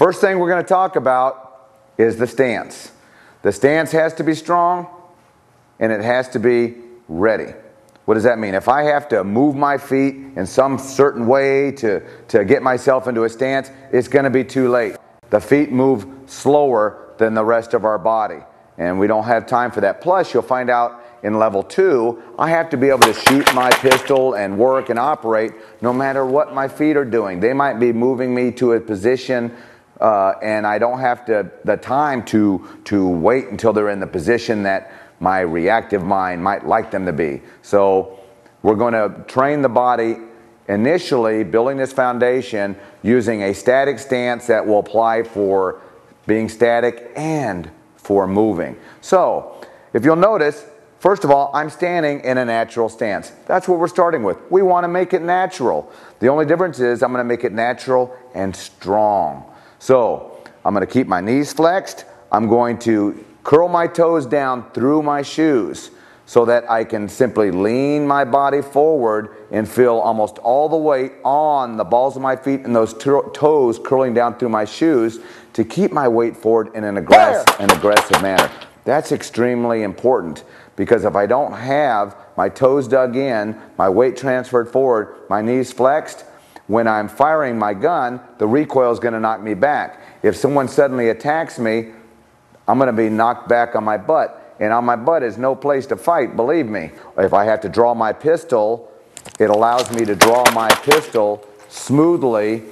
First thing we're going to talk about is the stance. The stance has to be strong and it has to be ready. What does that mean? If I have to move my feet in some certain way to get myself into a stance, it's going to be too late. The feet move slower than the rest of our body, and we don't have time for that. Plus, you'll find out in level 2, I have to be able to shoot my pistol and work and operate no matter what my feet are doing. They might be moving me to a position and I don't have the time to wait until they're in the position that my reactive mind might like them to be. So we're going to train the body initially, building this foundation using a static stance that will apply for being static and for moving. So if you'll notice, first of all, I'm standing in a natural stance. That's what we're starting with. We want to make it natural. The only difference is I'm going to make it natural and strong. So I'm going to keep my knees flexed. I'm going to curl my toes down through my shoes so that I can simply lean my body forward and feel almost all the weight on the balls of my feet and those toes curling down through my shoes to keep my weight forward in an aggressive manner. That's extremely important, because if I don't have my toes dug in, my weight transferred forward, my knees flexed, when I'm firing my gun, the recoil is going to knock me back. If someone suddenly attacks me, I'm going to be knocked back on my butt. And on my butt is no place to fight, believe me. If I have to draw my pistol, it allows me to draw my pistol smoothly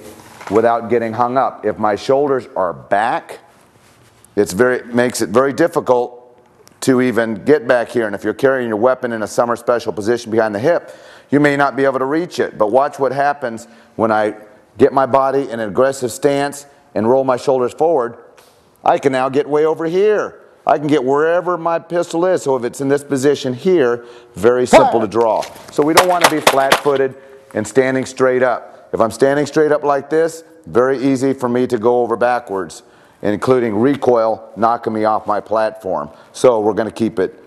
without getting hung up. If my shoulders are back, it makes it very difficult to even get back here. And if you're carrying your weapon in a summer special position behind the hip, you may not be able to reach it. But watch what happens when I get my body in an aggressive stance and roll my shoulders forward. I can now get way over here. I can get wherever my pistol is. So if it's in this position here, very simple to draw. So we don't want to be flat-footed and standing straight up. If I'm standing straight up like this, very easy for me to go over backwards, including recoil knocking me off my platform. So we're going to keep it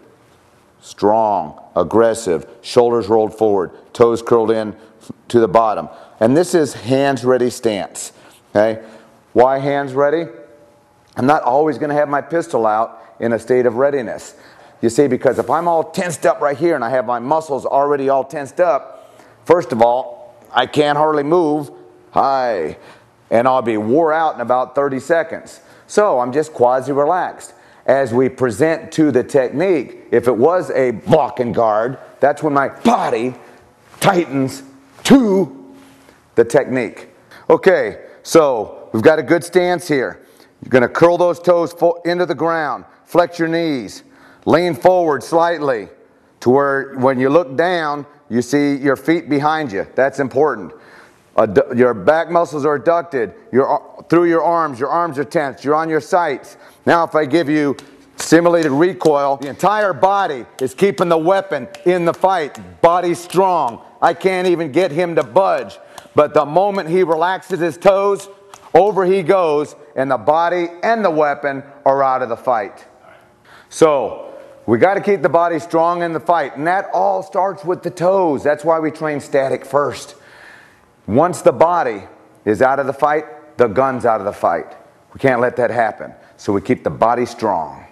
strong, aggressive, shoulders rolled forward, toes curled in to the bottom. And this is hands ready stance. Okay? Why hands ready? I'm not always going to have my pistol out in a state of readiness. You see, because if I'm all tensed up right here and I have my muscles already all tensed up, first of all, I can't hardly move. And I'll be wore out in about 30 seconds. So I'm just quasi-relaxed. As we present to the technique, if it was a block and guard, that's when my body tightens to the technique. Okay, so we've got a good stance here. You're going to curl those toes into the ground, flex your knees, lean forward slightly to where when you look down, you see your feet behind you. That's important. Your back muscles are adducted through your arms are tense, you're on your sights. Now if I give you simulated recoil, the entire body is keeping the weapon in the fight. Body's strong. I can't even get him to budge. But the moment he relaxes his toes, over he goes, and the body and the weapon are out of the fight. So we got to keep the body strong in the fight, and that all starts with the toes. That's why we train static first. Once the body is out of the fight, the gun's out of the fight. We can't let that happen. So we keep the body strong.